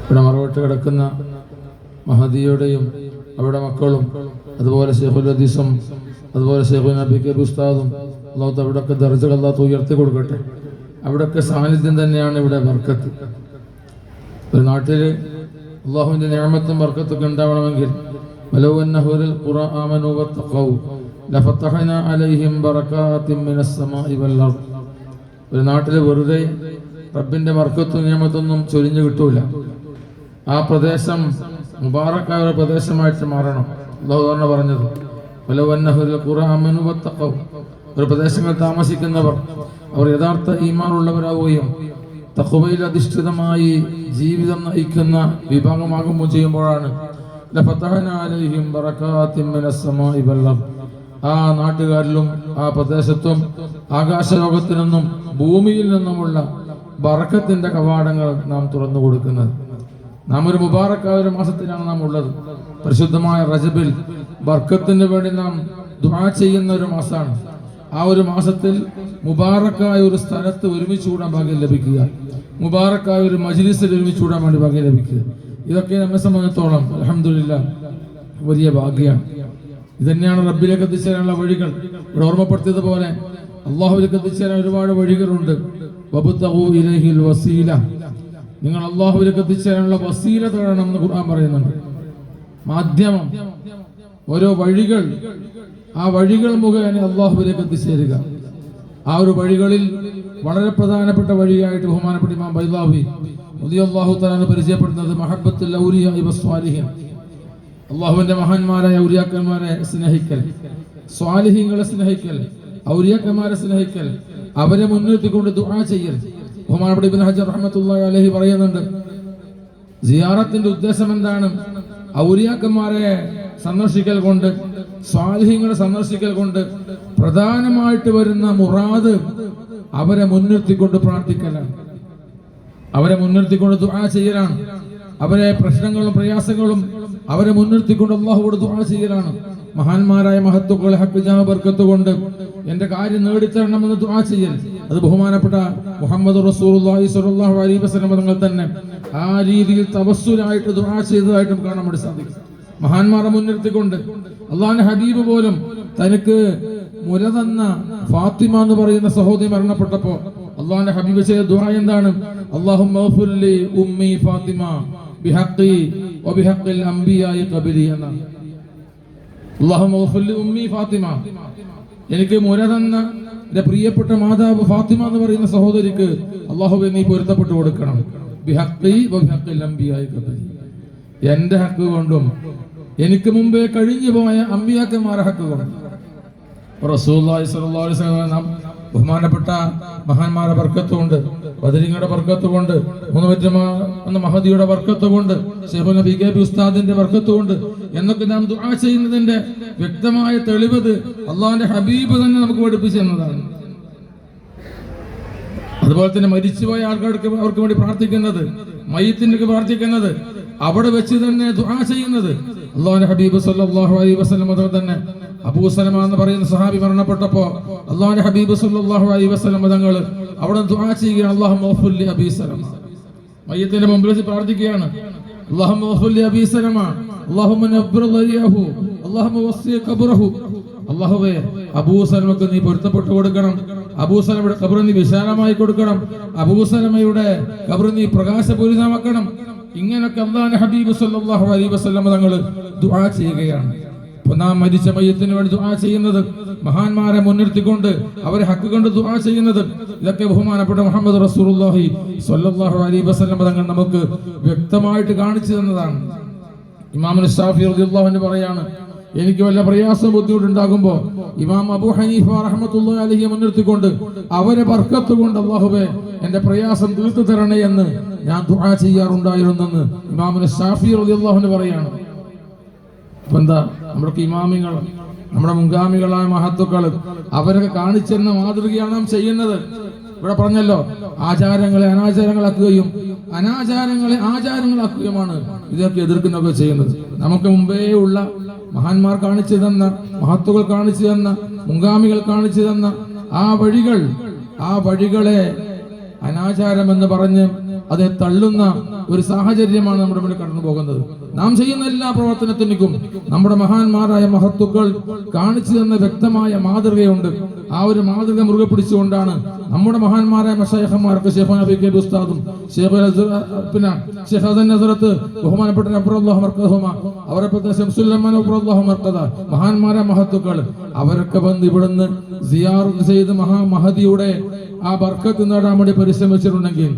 ഇവിടെ മറവിട്ട് കിടക്കുന്ന മഹദിയുടെയും അവരുടെ മക്കളും അതുപോലെ ഷെയ്ഖുൽ ഹദീസും അതുപോലെ ഷെയ്ഖുൽ നബി കെ ഉസ്താദും അല്ലാഹു അവിടെയൊക്കെ ദർജകൾ അല്ലാഹു ഉയർത്തി കൊടുക്കട്ടെ. അവിടെയൊക്കെ സാന്നിധ്യം തന്നെയാണ് ഇവിടെ ബർക്കത്ത്. ഒരു നാട്ടിൽ അള്ളാഹുവിൻ്റെ നിഅമത്തും ബർക്കത്തൊക്കെ ഉണ്ടാവണമെങ്കിൽ വലൗ അന്നഹുൽ ഖുർആന ആമനൂ വത്തഖൗ ലഫതഹനാ അലൈഹിം ബറകാത്തിൻ മിനസ് സമാഇ വൽ അർദ്. ഒരു നാട്ടിൽ വെറുതെ റബ്ബിന്റെ ബർക്കത്തും നിഅമത്തൊന്നും ചൊരിഞ്ഞു കിട്ടൂല. ആ പ്രദേശം മുബാറക്കായ ഒരു പ്രദേശമായിട്ട് മാറണം. അല്ലാഹു പറഞ്ഞത് വലൗ അന്നഹുൽ ഖുർആന ആമനൂ വത്തഖൗ. ഒരു പ്രദേശങ്ങളിൽ താമസിക്കുന്നവർ അവർ യഥാർത്ഥ ഈമാനുള്ളവരാവുകയും തഖ്വയിൽ അധിഷ്ഠിതമായി ജീവിതം നയിക്കുന്ന വിഭാഗമാകുമ്പോൾ ചെയ്യുമ്പോഴാണ് ലഫതഹനാ അലൈഹിം ബറകാത്തിൻ മിനസ് സമാഇ വൽ അർദ്. ആ നാട്ടുകാരിലും ആ പ്രദേശത്തും ആകാശലോകത്തിൽ നിന്നും ഭൂമിയിൽ നിന്നുമുള്ള ബറക്കത്തിന്റെ കവാടങ്ങൾ നാം തുറന്നു കൊടുക്കുന്നത്. നാം ഒരു മുബാറക്കായ ഒരു മാസത്തിലാണ് നാം ഉള്ളത്. പരിശുദ്ധമായ റജബിൽ ബർക്കത്തിന് വേണ്ടി നാം ദുആ ചെയ്യുന്ന ഒരു മാസമാണ്. ആ ഒരു മാസത്തിൽ മുബാറക്കായ ഒരു സ്ഥലത്ത് ഒരുമിച്ച് കൂടാൻ ഭാഗ്യം ലഭിക്കുക, മുബാറക്കായ ഒരു മജ്ലിസിൽ ഒരുമിച്ച് കൂടാൻ വേണ്ടി ഭാഗ്യം ലഭിക്കുക, ഇതൊക്കെ നമ്മെ സംബന്ധിച്ചിടത്തോളം അൽഹംദുലില്ലാഹ് വലിയ ഭാഗ്യമാണ്. ഇതന്നെയാണ് റബ്ബിലേക്ക് എത്തിച്ചേരാനുള്ള വഴികൾ. ഇവിടെ ഓർമ്മപ്പെടുത്തിയതുപോലെ അള്ളാഹുവിലേക്ക് എത്തിച്ചേരാൻ ഒരുപാട് വഴികളുണ്ട്. വബ്തഗൂ ഇലൈഹിൽ വസീല. നിങ്ങൾ അള്ളാഹുവിലേക്ക് എത്തിച്ചേരാനുള്ള വസീല തേടണം എന്ന് ഖുർആൻ പറയുന്നുണ്ട്. മാധ്യമം, ഓരോ വഴികൾ, ആ വഴികൾ മുഖേന അള്ളാഹുവിലേക്ക് എത്തിച്ചേരുക. ആ ഒരു വഴികളിൽ വളരെ പ്രധാനപ്പെട്ട വഴിയായിട്ട് ബഹുമാനപ്പെട്ട ഇമാം ബൈളാവി റളിയല്ലാഹു തആല പരിചയപ്പെടുന്നത് മഹബ്ബത്തുൽ ഔലിയാ വസ്വാലിഹീൻ. അള്ളാഹുവിന്റെ മഹാന്മാരായ ഔലിയാക്കന്മാരെ സ്നേഹിക്കൽ, സ്വാലിഹീങ്ങളെ സ്നേഹിക്കൽ, ഔലിയാക്കന്മാരെ സ്നേഹിക്കൽ, അവരെ മുൻനിർത്തിക്കൊണ്ട് ദുആ ചെയ്യൽ. ബഹുമാനപ്പെട്ട ഇബ്നു ഹജർ റഹ്മത്തുള്ളാഹി അലൈഹി പറയുന്നുണ്ട്, സിയാറത്തിന്റെ ഉദ്ദേശം എന്താണ്? ഔലിയാക്കന്മാരെ സന്ദർശിക്കൽ കൊണ്ട്, സ്വാലിഹീങ്ങളെ സന്ദർശിക്കൽ കൊണ്ട് പ്രധാനമായിട്ട് വരുന്ന മുറാദ് അവരെ മുൻനിർത്തിക്കൊണ്ട് പ്രാർത്ഥിക്കലാണ്, അവരെ മുൻനിർത്തിക്കൊണ്ട് ദുആ ചെയ്യലാണ്, അവരെ പ്രശ്നങ്ങളും പ്രയാസങ്ങളും അവരെ മുൻനിർത്തിക്കൊണ്ട് അല്ലാഹുവോട് ദുആ ചെയ്യലാണ്. മഹാന്മാരായ മഹത്തുക്കളെ ഹക്ക് ജാ ബർക്കത്ത് കൊണ്ട് എന്റെ കാര്യം നേടിത്തരണമെന്ന് ദുആ ചെയ്യൽ. അത് ബഹുമാനപ്പെട്ട മുഹമ്മദ് റസൂലുള്ളാഹി സ്വല്ലല്ലാഹു അലൈഹി വസല്ലം തങ്ങൾ തന്നെ ആ രീതിയിൽ തവസ്സുലായിട്ട് ദുആ ചെയ്തതായിട്ടും കാണാൻ വേണ്ടി സാധിക്കും. മഹാന്മാരെ മുൻനിർത്തിക്കൊണ്ട് അള്ളാഹുവിന്റെ ഹബീബ് പോലും തനിക്ക് മുല തന്ന ഫാത്തിമ എന്ന് പറയുന്ന സഹോദരി മരണപ്പെട്ടപ്പോ അള്ളാഹുവിന്റെ ഹബീബ് ചെയ്ത ദുആ എന്താണ്? അല്ലാഹുമ്മ ഗ്ഫിർ ലി ഉമ്മി ഫാത്തിമ ബിഹഖി വബിഹഖിൽ അംബിയാഇ ഖബരി എന്നാണ്. അല്ലാഹുമ്മ ഗ്ഫിർ ലി ഉമ്മി ഫാത്തിമ, എനിക്ക് മുല തന്ന എന്റെ പ്രിയപ്പെട്ട മാതാവ് ഫാത്തിമ എന്ന് പറയുന്ന സഹോദരിക്ക് അല്ലാഹുവേ നീ പൊരുത്തപ്പെട്ടു കൊടുക്കണം. ബിഹഖി വബിഹഖിൽ അംബിയാഇ ഖബരി, എന്റെ ഹക്ക് കൊണ്ടും എനിക്ക് മുമ്പേ കഴിഞ്ഞു പോയ അമ്പിയാക്കന്മാരെ ഹക്ക് കൊണ്ടും. റസൂലുള്ളാഹി സ്വല്ലല്ലാഹു അലൈഹി വസല്ലം നാം ബഹുമാനപ്പെട്ട മഹാന്മാരുടെ ബർക്കത്ത് കൊണ്ട്, ബദരീങ്ങളുടെ ബർക്കത്ത് കൊണ്ട്, മൂന്നുപറ്റ മഹദിയുടെ ബർക്കത്ത് കൊണ്ട്, ശൈഖുൽ നബി കെ ഉസ്താദിന്റെ ബർക്കത്ത് കൊണ്ട് എന്നൊക്കെ നാം ദുആ ചെയ്യുന്നതിന്റെ വ്യക്തമായ തെളിവ് അള്ളാഹുവിന്റെ ഹബീബ് തന്നെ നമുക്ക് പഠിപ്പിച്ചു തന്നതാണ്. അതുപോലെ തന്നെ മരിച്ചുപോയ ആൾക്കാർക്ക് അവർക്ക് വേണ്ടി പ്രാർത്ഥിക്കുന്നത്, മയ്യിത്തിനൊക്കെ പ്രാർത്ഥിക്കുന്നത്, അവിടെ വെച്ച് തന്നെ ദുആ ചെയ്യുന്നത്. അല്ലാഹുവിന്റെ ഹബീബ് സല്ലല്ലാഹു അലൈഹി വസല്ലം തന്നെ അബൂ സലമ എന്ന് പറയുന്ന സഹാബി മരണപ്പെട്ടപ്പോ അല്ലാഹുവിന്റെ ഹബീബ് സല്ലല്ലാഹു അലൈഹി വസല്ലം തങ്ങൾ അവിടെ ദുആ ചെയ്യുകയാണ്. അല്ലാഹുമ്മ ഗ്ഫിർ ലി അബീ സലമ, മയ്യിത്തിന്റെ മുമ്പിൽ വെച്ച് പ്രാർത്ഥിക്കുകയാണ്. അല്ലാഹുമ്മ ഗ്ഫിർ ലി അബീ സലമ, അല്ലാഹുമ്മ നബ്ബിർ ദരിയഹു, അല്ലാഹുമ്മ വസ്സി ഖബ്റഹു. അല്ലാഹുവേ അബൂ സലമക്ക് നീ പൊരുത്തപ്പെട്ടു കൊടുക്കണം, അബൂ സലമയുടെ ഖബർ നീ വിശാലമായി കൊടുക്കണം, അബൂ സലമയുടെ ഖബർ നീ പ്രകാശപൂരിതമാക്കണം. ഇങ്ങനൊക്കെ അല്ലാഹുവിന്റെ ഹബീബ് സല്ലല്ലാഹു അലൈഹി വസല്ലം തങ്ങൾ ദുആ ചെയ്യുകയാണ്. അപ്പൊ നാം മരിച്ച മയ്യിത്തിന് വേണ്ടി ദുആ ചെയ്യുന്നത്, മഹാന്മാരെ മുൻനിർത്തിക്കൊണ്ട് അവരെ ഹക്ക് കൊണ്ട് ദുആ ചെയ്യുന്നത്, ഇതൊക്കെ ബഹുമാനപ്പെട്ട മുഹമ്മദ് റസൂലുള്ളാഹി സ്വല്ലല്ലാഹു അലൈഹി വസല്ലം തങ്ങൾ നമുക്ക് വ്യക്തമായിട്ട് കാണിച്ചു തന്നതാണ്. ഇമാം ശാഫിഈ റളിയല്ലാഹു അൻഹു പറയാണ്, എനിക്ക് വല്ല പ്രയാസം ബുദ്ധിമുട്ടുണ്ടാകുമ്പോൾ ഇമാം അബൂ ഹനീഫ റഹ്മത്തുള്ളാഹി അലൈഹി മുൻനിർത്തിക്കൊണ്ട് അവരെ ബർക്കത്ത് കൊണ്ട് അല്ലാഹുവേ എന്റെ പ്രയാസം തീർത്തു തരണേ എന്ന് ഞാൻ ദുആ ചെയ്യാറുണ്ടായിരുന്നെന്ന് ഇമാം ശാഫിഈ റളിയല്ലാഹു അൻഹു പറയാണ്. അപ്പൊ എന്താ, നമ്മുടെ ഇമാമിങ്ങൾ, നമ്മുടെ മുൻഗാമികളായ മഹത്തുക്കൾ അവരൊക്കെ കാണിച്ചെന്ന മാതൃകയാണ് നാം ചെയ്യുന്നത്. ഇവിടെ പറഞ്ഞല്ലോ, ആചാരങ്ങളെ അനാചാരങ്ങളാക്കുകയും അനാചാരങ്ങളെ ആചാരങ്ങളാക്കുകയുമാണ് ഇതൊക്കെ എതിർക്കുന്നൊക്കെ ചെയ്യുന്നത്. നമുക്ക് മുമ്പേ ഉള്ള മഹാന്മാർ കാണിച്ചു തന്ന, മഹത്തുക്കൾ കാണിച്ചു തന്ന, മുൻഗാമികൾ കാണിച്ചു തന്ന ആ വഴികളെ അനാചാരമെന്ന് പറഞ്ഞ് അതിനെ തള്ളുന്ന ഒരു സാഹചര്യമാണ് നമ്മുടെ മുന്നിൽ കടന്നു പോകുന്നത്. നാം ചെയ്യുന്ന എല്ലാ പ്രവർത്തനത്തിനും നമ്മുടെ മഹാന്മാരായ മഹത്തുക്കൾ കാണിച്ചു തന്ന വ്യക്തമായ മാതൃകയുണ്ട്. ആ ഒരു മാതൃക മുറുകെ പിടിച്ചുകൊണ്ടാണ് നമ്മുടെ മഹാന്മാരായ മശായിഖന്മാർക്ക് ഷെയ്ഖുന നബി കെ ഉസ്താദും ഷെയ്ഖ് ഹസൻ നസറത്ത് ബഹുമാനപ്പെട്ട അബ്ദുല്ലാഹു മർക്കദഹുമ അവരെ ശംസുല്ലമാൻ അബ്ദുല്ലാഹു മർക്കദ മഹാന്മാരായ മഹത്തുക്കൾ അവരൊക്കെ വന്ന് ഇവിടുന്ന് സിയാറത്ത് ചെയ്ത് മഹദിയുടെ ആ ബർക്കത്ത് നേടാൻ വേണ്ടി പരിശ്രമിച്ചിട്ടുണ്ടെങ്കിൽ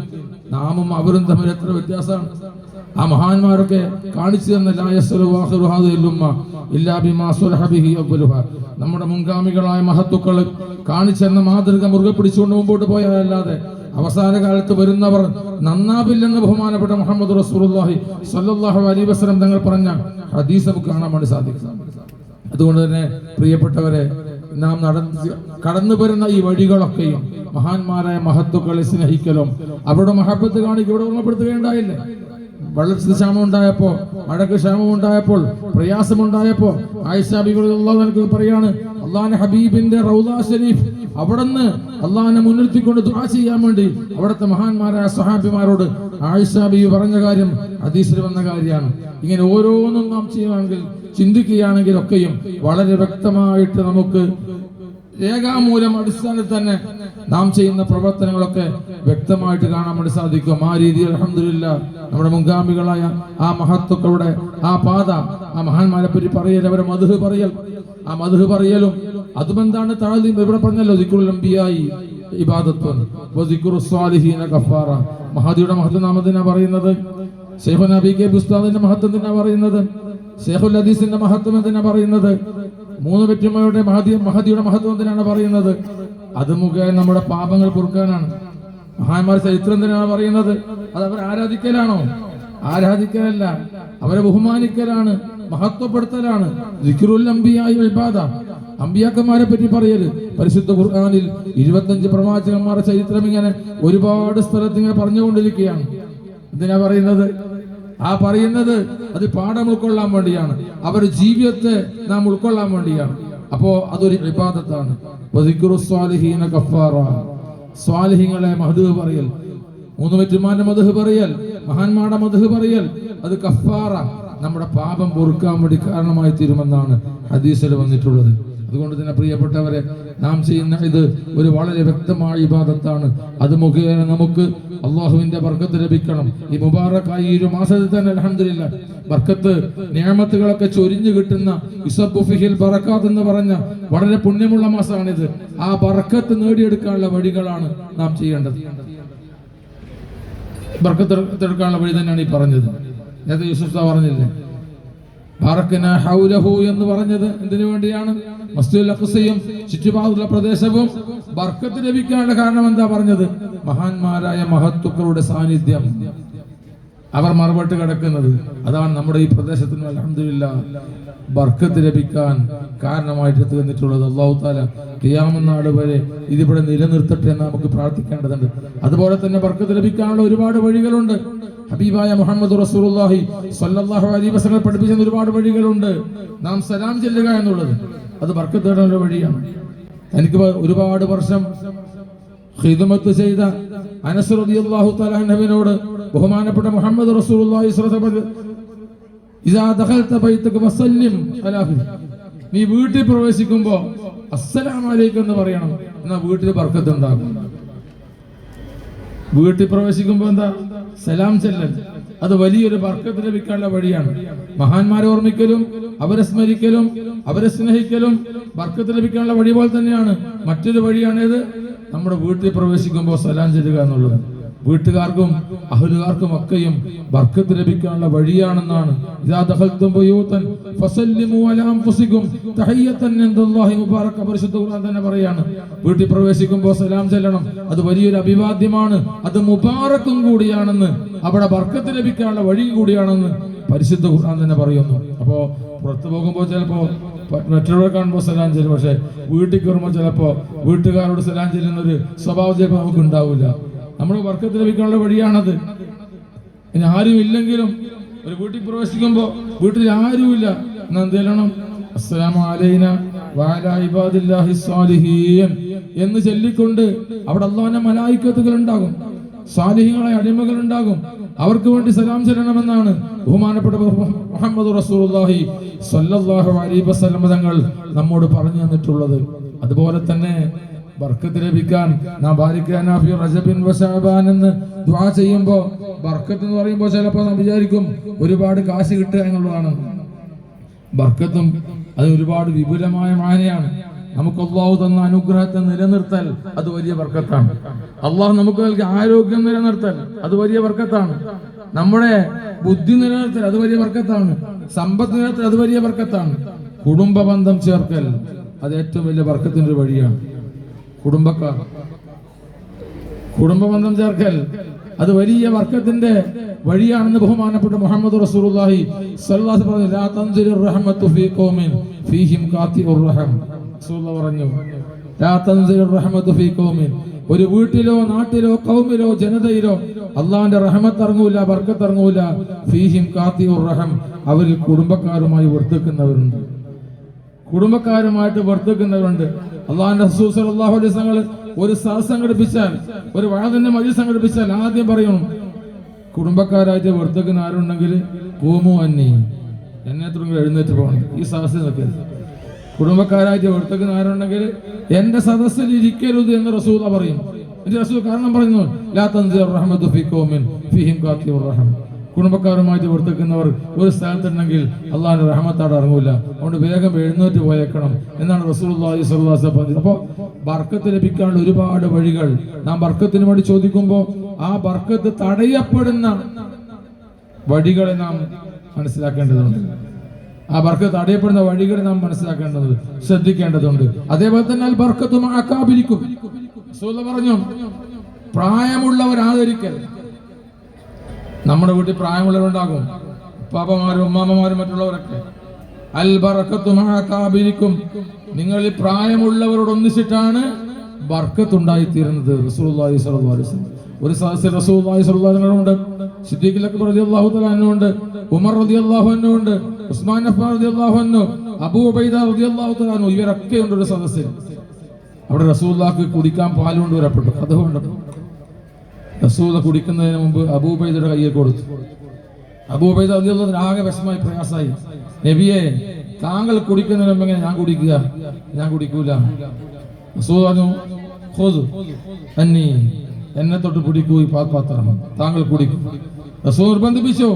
നാമും അവരും തമ്മിൽ എത്ര വ്യത്യാസമാണ്. ആ മഹാന്മാരൊക്കെ കാണിച്ചു തന്ന നമ്മുടെ മുൻഗാമികളായ മഹത്തുക്കൾ കാണിച്ചെന്ന മാതൃക മുറുകെ പിടിച്ചുകൊണ്ട് മുമ്പോട്ട് പോയാലല്ലാതെ അവസാന കാലത്ത് വരുന്നവർ നന്നാവില്ലെന്ന് ബഹുമാനപ്പെട്ട മുഹമ്മദ് റസൂലുള്ളാഹി സ്വല്ലല്ലാഹു അലൈഹി വസല്ലം തങ്ങൾ പറഞ്ഞ ഹദീസ് നമുക്ക് കാണാൻ വേണ്ടി സാധിക്കും. അതുകൊണ്ട് തന്നെ പ്രിയപ്പെട്ടവരെ, നാം കടന്നു വരുന്ന ഈ വഴികളൊക്കെയും മഹാന്മാരായ മഹത്തുക്കളെ സ്നേഹിക്കലും അവരുടെ മഹബത്ത് കാണിക്കും. ഇവിടെ ഓർമ്മപ്പെടുത്തുകയുണ്ടായില്ലേ, വെള്ളത്തിന് ക്ഷാമം ഉണ്ടായപ്പോ, മഴക്ക് ക്ഷാമം ഉണ്ടായപ്പോൾ, പ്രയാസമുണ്ടായപ്പോ ആയിഷ ബീവി റളിയല്ലാഹു അൻഹ പറയാണ്, അള്ളാഹുവിന്റെ ഹബീബിന്റെ റൗള ശരീഫ് അവിടുന്ന് അള്ളാഹിനെ മുൻനിർത്തിക്കൊണ്ട് ദുആ ചെയ്യാൻ വേണ്ടി അവിടുത്തെ മഹാന്മാരായ സ്വഹാബിമാരോട് ആയിഷ ബീവി പറഞ്ഞ കാര്യം ഹദീസിൽ വന്ന കാര്യമാണ്. ഇങ്ങനെ ഓരോന്നും നാം ചെയ്യുകയാണെങ്കിൽ, ചിന്തിക്കുകയാണെങ്കിൽ ഒക്കെയും വളരെ വ്യക്തമായിട്ട് നമുക്ക് രേഖാമൂലം അടിസ്ഥാനത്തിൽ തന്നെ നാം ചെയ്യുന്ന പ്രവർത്തനങ്ങളൊക്കെ വ്യക്തമായിട്ട് കാണാൻ വേണ്ടി സാധിക്കും. ആ രീതിയിൽ അൽഹംദുലില്ലാഹ് നമ്മുടെ മുൻഗാമികളായ ആ മഹത്തുക്കളുടെ ആ പാത, ആ മഹാന്മാരെ പറ്റി പറയൽ, അവരെ മദ്ഹ് പറയൽ, ആ മദ്ഹ് പറയലും അതും എന്താണ് തഅലീം. ഇവിടെ പറഞ്ഞല്ലോ ദിക്റുൽ അംബിയായി ഇബാദത്തുൻ വ ദിക്റുസ് സ്വാലിഹീന കഫാറ. മഹദിയുടെ മഹത്വം നാം എന്തിനാ പറയുന്നത്? ശൈഖുന നബി കെ ഉസ്താദിന്റെ മഹത്വം എന്തിനാ പറയുന്നത്? ശൈഖുൽ ഹദീസിന്റെ മഹത്വം എന്തിനാ പറയുന്നത്? മൂന്ന് പെറ്റുമ്മയുടെ മഹദിയുടെ മഹത്വം എന്തിനാണ് പറയുന്നത്? അത് മുഖേന നമ്മുടെ പാപങ്ങൾ പൊറുക്കാനാണ്. മഹാന്മാർ ചരിത്രം എന്തിനാണ് പറയുന്നത്? അത് അവരെ ആരാധിക്കലാണോ? ആരാധിക്കലല്ല, അവരെ ബഹുമാനിക്കലാണ്, മഹത്വപ്പെടുത്തലാണ്. ദിക്റുൽ അംബിയാ ഇബാദ, അമ്പിയാക്കന്മാരെ പറ്റി പറയല്. പരിശുദ്ധ ഖുർആനിൽ 25 പ്രവാചകന്മാരുടെ ചരിത്രം ഇങ്ങനെ ഒരുപാട് സ്ഥലത്ത് ഇങ്ങനെ പറഞ്ഞുകൊണ്ടിരിക്കുകയാണ്. എന്തിനാ പറയുന്നത്? ആ പറയുന്നത് അത് പാഠം ഉൾക്കൊള്ളാൻ വേണ്ടിയാണ്, അവരുടെ ജീവിതത്തെ നാം ഉൾക്കൊള്ളാൻ വേണ്ടിയാണ്. അപ്പോ അതൊരു ഇബാദത്താണ്. സ്വാലിഹീങ്ങളെ മദ്ഹ് പറയൽ, മൂന്ന് പെറ്റുമാന്റെ മദ്ഹ് പറയൽ, മഹാന്മാരുടെ മദ്ഹ് പറയൽ, അത് കഫാറ, നമ്മുടെ പാപം പൊറുക്കാൻ വേണ്ടി കാരണമായി തീരുമെന്നാണ് ഹദീസിൽ വന്നിട്ടുള്ളത്. അതുകൊണ്ട് തന്നെ പ്രിയപ്പെട്ടവരെ, നാം ചെയ്യുന്ന ഇത് ഒരു വളരെ വ്യക്തമായ ഇബാദത്താണ്. അത് മുഖേന നമുക്ക് അള്ളാഹുവിന്റെ ബർക്കത്ത് ലഭിക്കണം. ഈ മുബാറക്കായ ഈ ഒരു മാസത്തിൽ തന്നെ അൽഹംദുലില്ലാഹ് ബർക്കത്ത് നിഅമത്തുകളൊക്കെ ചൊരിഞ്ഞു കിട്ടുന്ന യുസബ്ബു ഫിഹിൽ ബറകാത്ത് എന്ന് പറഞ്ഞ വളരെ പുണ്യമുള്ള മാസമാണിത്. ആ ബർക്കത്ത് നേടിയെടുക്കാനുള്ള വഴികളാണ് നാം ചെയ്യേണ്ടത്. ബർക്കത്ത് എടുക്കാനുള്ള വഴി തന്നെയാണ് ഈ പറഞ്ഞത്. നേരത്തെ യൂസുഫ് പറഞ്ഞില്ലേ, ബാറക്കനാ ഹൗലഹു എന്ന് പറഞ്ഞത് എന്തിനു വേണ്ടിയാണ്? മസ്ജിദുൽ അഖ്സയും ചുറ്റുപാടുള്ള പ്രദേശവും ബർക്കത്ത് ലഭിക്കാനുള്ള കാരണം എന്താ പറഞ്ഞത്? മഹാന്മാരായ മഹത്തുക്കളുടെ സാന്നിധ്യം, അവർ മറുപട്ട് കിടക്കുന്നത്, അതാണ് നമ്മുടെ ഈ പ്രദേശത്തിന് അൽഹംദുലില്ലാഹ് ബർക്കത്ത് ലഭിക്കാൻ കാരണമായിട്ട് തീർന്നിട്ടുള്ളത്. അല്ലാഹു തആല ഖിയാമത്ത് നാൾ വരെ ഇതിവിടെ നിലനിർത്തട്ടെ എന്ന് നമുക്ക് പ്രാർത്ഥിക്കേണ്ടതുണ്ട്. അതുപോലെ തന്നെ ബർക്കത്ത് ലഭിക്കാനുള്ള ഒരുപാട് വഴികളുണ്ട്. ഹബീബായ മുഹമ്മദ് റസൂലുള്ളാഹി സ്വല്ലല്ലാഹു അലൈഹി വസല്ലം പഠിപ്പിച്ച ഒരുപാട് വഴികളുണ്ട്. നാം സലാം ചെല്ലുക എന്നുള്ളത് അത് ബർക്കത്ത് നേടാനുള്ള വഴിയാണ്. എനിക്ക് ഒരുപാട് വർഷം ഖിദ്മത്ത് ചെയ്ത അനസ് റളിയല്ലാഹു തആല അൻഹുവിനോട് ബഹുമാനപ്പെട്ട മുഹമ്മദ് റസൂലുള്ളാഹി സ്വല്ലല്ലാഹു അലൈഹി വസല്ലം ഇദാ ദഖൽത ബൈതക വസല്ലിം അലാഹി, നീ വീട്ടിൽ പ്രവേശിക്കുമ്പോൾ അസ്സലാമു അലൈക്കും എന്ന് പറയണം, എന്നാൽ വീട്ടിൽ ബർക്കത്ത് ഉണ്ടാകും. വീട്ടിൽ പ്രവേശിക്കുമ്പോൾ എന്താ? സലാം ചെല്ലൽ. അത് വലിയൊരു ബർക്കത്ത് ലഭിക്കാനുള്ള വഴിയാണ്. മഹാന്മാരെ ഓർമ്മിക്കലും അവരെ സ്മരിക്കലും അവരെ സ്നേഹിക്കലും ബർക്കത്ത് ലഭിക്കാനുള്ള വഴി പോലെ തന്നെയാണ്. മറ്റൊരു വഴിയാണേത്, നമ്മുടെ വീട്ടിൽ പ്രവേശിക്കുമ്പോൾ സലാം ചെല്ലുക എന്നുള്ളത്. വീട്ടുകാർക്കും അഹ്ലുകാർക്കും ഒക്കെയും ബർക്കത്ത് ലഭിക്കാനുള്ള വഴിയാണെന്നാണ്. ഇദാ ദഖൽതും ബുയൂതൻ ഫസല്ലിമു അലാ അൻഫുസികും തഹിയ്യതൻ ഇൻദല്ലാഹി മുബാറക. പരിശുദ്ധ ഖുർആൻ തന്നെ പറയാണ്, വീട്ടിൽ പ്രവേശിക്കുമ്പോൾ സലാം ചെല്ലണം, അത് വലിയൊരു അഭിവാദ്യമാണ്, അത് മുബാറക്കും കൂടിയാണെന്ന്, അവിടെ ബർക്കത്ത് ലഭിക്കാനുള്ള വഴിയും കൂടിയാണെന്ന് പരിശുദ്ധ ഖുർആൻ തന്നെ പറയുന്നു. അപ്പോ പുറത്തു പോകുമ്പോൾ ചിലപ്പോ മറ്റുള്ളവരെ കാണുമ്പോൾ സലാം ചെല്ലും, പക്ഷെ വീട്ടിൽ കയറുമ്പോൾ ചിലപ്പോ വീട്ടുകാരോട് സലാം ചെല്ലുന്ന ഒരു സ്വഭാവം ചിലപ്പോൾ നമുക്ക് ഉണ്ടാവില്ല. നമ്മൾ ബർക്കത്ത് ലഭിക്കാനുള്ള വഴിയാണത്. ഇനി ആരും ഇല്ലെങ്കിലും ഒരു വീട്ടിൽ പ്രവേശിക്കുമ്പോൾ വീട്ടിൽ ആരുമില്ല, എന്നാ എന്ത് ചെയ്യണം? അസ്സലാമു അലൈനാ വഅലാ ഇബാദില്ലാഹി സ്വാലിഹീൻ എന്ന് ചൊല്ലിക്കൊണ്ട് അവിടെ അല്ലാഹുവിന്റെ മലായിക്കത്തുകൾ ഉണ്ടാകും. സാലിഹീങ്ങളായ അടിമകൾ ഉണ്ടാകും. അവർക്ക് വേണ്ടി സലാം ചെല്ലണമെന്നാണ് ബഹുമാനപ്പെട്ട മുഹമ്മദ് റസൂലുള്ളാഹി സ്വല്ലല്ലാഹു അലൈഹി വസല്ലം തങ്ങൾ നമ്മോട് പറഞ്ഞു തന്നിട്ടുള്ളത്. അതുപോലെ തന്നെ ബർക്കത്ത് ലഭിക്കാൻ നാം ബാരിക്കാനാ ഫി റജബിൻ വ ശഅബാൻ എന്ന് ദുആ ചെയ്യുമ്പോൾ ബർക്കത്ത് എന്ന് പറയുമ്പോൾ ചിലപ്പോൾ നാം വിചാരിക്കും ഒരുപാട് കാശ് കിട്ടുക എന്നുള്ളതാണ്. ബർക്കത്തും അത് ഒരുപാട് വിപുലമായ മാനയാണ്. നമുക്ക് അല്ലാഹു തന്ന അനുഗ്രഹത്തെ നിലനിർത്തൽ അത് വലിയ ബർക്കത്താണ്. അല്ലാഹു നമുക്ക് നൽകിയ ആരോഗ്യം നിലനിർത്തൽ അത് വലിയ ബർക്കത്താണ്. നമ്മുടെ ബുദ്ധി നിലനിർത്തൽ അത് വലിയ ബർക്കത്താണ്. സമ്പത്ത് നിലനിർത്തൽ അത് വലിയ ബർക്കത്താണ്. കുടുംബ ബന്ധം ചേർക്കൽ അത് ഏറ്റവും വലിയ ബർക്കത്തിന്റെ ഒരു വഴിയാണ്. കുടുംബ ബന്ധം ചേർക്കൽ അത് വലിയ ബർക്കത്തിന്റെ വഴിയാണെന്ന് ബഹുമാനപ്പെട്ട മുഹമ്മദ് റസൂലുള്ളാഹി സ്വല്ലല്ലാഹു അലൈഹി വസല്ലം ലാ തൻസിലുർ റഹ്മത്തു ഫീ ഖൗമിൻ ഫീഹിം ഖാതിഉർ റഹം. റസൂലുള്ളാഹി പറഞ്ഞു ലാ തൻസിലുർ റഹ്മത്തു ഫീ ഖൗമിൻ, ഒരു വീട്ടിലോ നാട്ടിലോ ഖൗമിലോ ജനതയിലോ അല്ലാഹുവിന്റെ റഹ്മത്ത് ഇറങ്ങൂല, ബർക്കത്ത് ഇറങ്ങൂല. ഫീഹിം ഖാതിഉർ റഹം, അവരിൽ കുടുംബക്കാരുമായി വർത്തിക്കുന്നവരുണ്ട്. കുടുംബക്കാരുമായിട്ട് വർത്തിക്കുന്നവരുണ്ട്. അല്ലാഹുവിന്റെ റസൂൽ സ്വല്ലല്ലാഹു അലൈഹി വസല്ലം ഒരു സദസ്സ് സംഘടിപ്പിച്ചാൽ, ഒരു വഅദിന്റെ മജ്‌ലിസ് സംഘടിപ്പിച്ചാൽ ആദ്യം പറയണം കുടുംബക്കാരായിട്ട് വർത്തിക്കുന്ന ആരുണ്ടെങ്കിൽ ഖൂമു അന്നി, എന്നെ തുടങ്ങി എഴുന്നേറ്റ് പോകണം. ഈ സദസ്സിൽ നിൽക്കരുത്. കുടുംബക്കാരായിട്ട് വർത്തിക്കുന്ന ആരുണ്ടെങ്കിൽ എന്റെ സദസ്സിൽ ഇരിക്കരുത് എന്ന് റസൂൽ പറയും. എന്റെ റസൂൽ കാരണം പറയുന്നു ലാ തൻസിലുർ റഹ്മത്തു ഫീ ഖൗമിൻ ഫീഹിം ഖാതിഉർ റഹം. കുടുംബക്കാരുമായിട്ട് വർത്തിക്കുന്നവർ ഒരു സ്ഥലത്തുണ്ടെങ്കിൽ അള്ളാഹുവിന്റെ റഹ്മത്ത് അവിടെ ഇറങ്ങൂല. അതുകൊണ്ട് വേഗം എഴുന്നേറ്റ് പോയേക്കണം എന്നാണ് റസൂലുള്ളാഹി സ്വല്ലല്ലാഹു അലൈഹി വസല്ലം പറഞ്ഞത്. അപ്പോൾ ബർക്കത്ത് ലഭിക്കാനുള്ള ഒരുപാട് വഴികൾ നാം ബർക്കത്തിന് വേണ്ടി ചോദിക്കുമ്പോൾ ആ ബർക്കത്ത് തടയപ്പെടുന്ന വഴികളെ നാം മനസ്സിലാക്കേണ്ടതുണ്ട്. ആ ബർക്കത്ത് തടയപ്പെടുന്ന വഴികളെ നാം മനസ്സിലാക്കേണ്ടത്, ശ്രദ്ധിക്കേണ്ടതുണ്ട്. അതേപോലെ തന്നെ അൽ ബർക്കത്തു മഅ അകാബിരിക്കും. റസൂൽ പറഞ്ഞു പ്രായമുള്ളവർ ആദരിക്കൽ. നമ്മുടെ വീട്ടിൽ പ്രായമുള്ളവരുണ്ടാകും, ഉപ്പാപ്പമാരും ഉമ്മാമ്മമാരും മറ്റുള്ളവരൊക്കെ. അൽ ബർക്കത്തു മഅ അകാബിരിക്കും, നിങ്ങളിൽ പ്രായമുള്ളവരോട് ഒന്നിച്ചിട്ടാണ് ബർക്കത്ത് ഉണ്ടായിത്തീരുന്നത്. റസൂലുള്ളാഹി സ്വല്ലല്ലാഹു അലൈഹി വസല്ലം ഒരു സദസ്സിൽ റസൂലുള്ളാഹി സ്വല്ലല്ലാഹു അലൈഹി വസല്ലം ഉണ്ട്, സിദ്ദീഖ് അക്ബർ റളിയല്ലാഹു തആല അൻഹു ഉണ്ട്, ഉമർ റളിയല്ലാഹു അൻഹു ഉണ്ട്, ഉസ്മാൻ അഫ്ഫാൻ റളിയല്ലാഹു അൻഹു, അബൂ ഉബൈദ റളിയല്ലാഹു തആല അൻഹു, ഇവരൊക്കെ ഉണ്ട് ഒരു സദസ്സിൽ. അവിടെ റസൂലുള്ളാഹിക്ക് കുടിക്കാൻ പാൽ കൊണ്ടുവരപ്പെട്ടു. അതുകൊണ്ട് റസൂൽ കുടിക്കുന്നതിന് മുമ്പ് അബൂ ഉബൈദയുടെ കയ്യിൽ കൊടുത്തു. അബൂ ഉബൈദ റളിയല്ലാഹു അൻഹു ആകെ വിഷമായി, പ്രയാസമായി. നബിയെ, താങ്കൾ കുടിക്കുന്നതിന് മുമ്പ് എങ്ങനെ ഞാൻ കുടിക്കുക? ഞാൻ കുടിക്കൂല. റസൂൽ പറഞ്ഞു ഖുദ് അന്നി, എന്നെ തൊട്ട് കുടിക്കൂ ഈ പാത്രം, താങ്കൾ കുടിക്കും. റസൂൽ നിർബന്ധിപ്പിച്ചു.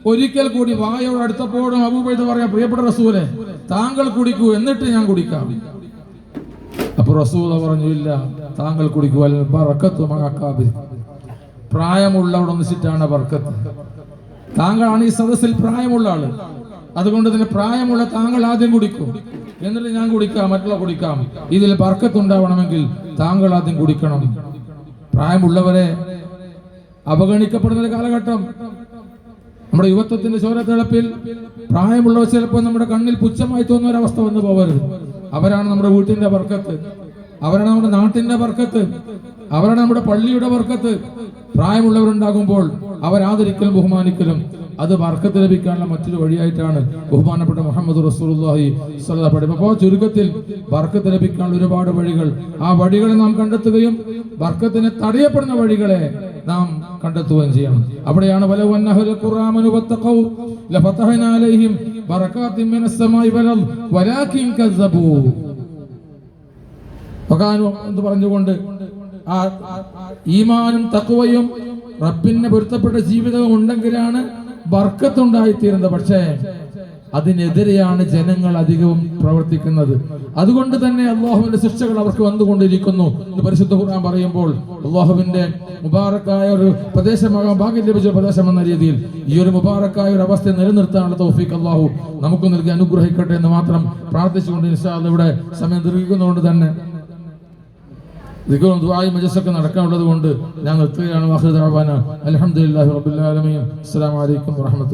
ഒരിക്കൽ കൂടി വായോട് അടുത്തപ്പോഴും അബൂ ഉബൈദ പറയാ, പ്രിയപ്പെട്ട റസൂലെ, താങ്കൾ കുടിക്കൂ, എന്നിട്ട് ഞാൻ കുടിക്കാം. അപ്പൊ റസൂൽ പറഞ്ഞു ഇല്ല, താങ്കൾ കുടിക്കൂ. അൽ ബർക്കത്തു മഅ അകാബിർ, പ്രായമുള്ളവരൊന്നിച്ചിട്ടാണ് ബർക്കത്ത്. താങ്കളാണ് ഈ സദസ്സിൽ പ്രായമുള്ള ആള്, അതുകൊണ്ട് തന്നെ പ്രായമുള്ള താങ്കൾ ആദ്യം കുടിക്കും, എന്നിട്ട് ഞാൻ കുടിക്കാം, മറ്റുള്ള കുടിക്കാം. ഇതിൽ ബർക്കത്ത് ഉണ്ടാവണമെങ്കിൽ താങ്കൾ ആദ്യം കുടിക്കണം. പ്രായമുള്ളവരെ അവഗണിക്കപ്പെടുന്ന ഒരു കാലഘട്ടം. നമ്മുടെ യുവത്വത്തിന്റെ ചോരത്തിളപ്പിൽ പ്രായമുള്ളവർ ചിലപ്പോൾ നമ്മുടെ കണ്ണിൽ പുച്ഛമായി തോന്നുന്ന ഒരവസ്ഥ വന്നു പോകരുത്. അവരാണ് നമ്മുടെ വീട്ടിന്റെ ബർക്കത്ത്, അവരാണ് നമ്മുടെ നാട്ടിന്റെ ബർക്കത്ത്, അവരാണ് നമ്മുടെ പള്ളിയുടെ ബർക്കത്ത്. പ്രായമുള്ളവരുണ്ടാകുമ്പോൾ അവരാദരിക്കലും ബഹുമാനിക്കലും അത് ബർക്കത്ത് ലഭിക്കാനുള്ള മറ്റൊരു വഴിയായിട്ടാണ് ബഹുമാനപ്പെട്ട മുഹമ്മദ് റസൂലുള്ളാഹി സ്വല്ലല്ലാഹു അലൈഹി വസല്ലം. അപ്പോൾ ചുരുക്കത്തിൽ ബർക്കത്ത് ലഭിക്കാനുള്ള ഒരുപാട് വഴികൾ, ആ വഴികളെ നാം കണ്ടെത്തുകയും ബർക്കത്തിനെ തടയപ്പെടുന്ന വഴികളെ നാം കണ്ടെത്തുകയും ചെയ്യണം. അവിടെയാണ് വലൗ അന്നഹുൽ ഖുർആന വത്തഖൗ ലഫതഹനാ അലൈഹിം ബറകാത്തിൻ മിനസ് സമാഇ വൽ അർദ് വലാകിൻ കസ്സബൂ. എന്ന് പറഞ്ഞുകൊണ്ട് ആ ഈമാനും തഖ്വയും റബ്ബിനെ പൊരുത്തപ്പെട്ട ജീവിതവും ഉണ്ടെങ്കിലാണ് ബർക്കത്തുണ്ടായിത്തീരുന്നത്. പക്ഷേ അതിനെതിരെയാണ് ജനങ്ങൾ അധികവും പ്രവർത്തിക്കുന്നത്. അതുകൊണ്ട് തന്നെ അള്ളാഹുവിന്റെ ശിക്ഷകൾ അവർക്ക് വന്നുകൊണ്ടിരിക്കുന്നു എന്ന് പരിശുദ്ധ ഖുർആൻ പറയുമ്പോൾ അള്ളാഹുവിന്റെ മുബാറക്കായ ഒരു പ്രദേശമാകാൻ ഭാഗ്യം ലഭിച്ച പ്രദേശം എന്ന രീതിയിൽ ഈ ഒരു മുബാറക്കായ ഒരു അവസ്ഥ നിലനിർത്താനുള്ള തൗഫീഖ് അള്ളാഹു നമുക്ക് നൽകി അനുഗ്രഹിക്കട്ടെ എന്ന് മാത്രം പ്രാർത്ഥിച്ചുകൊണ്ട് ഇൻഷാ അല്ലാഹ് ഇവിടെ സമയം ദീർഘിക്കുന്നതുകൊണ്ട് തന്നെ ദിക്റും ദുആയും മജ്‌ലിസൊക്കെ നടക്കാനുള്ളത് കൊണ്ട് ഞാൻ നിർത്തുകയാണ്. അൽഹംദുലില്ലാഹി റബ്ബിൽ ആലമീൻ. അസ്സലാമു അലൈക്കും വറഹ്മത്തുള്ളാഹി.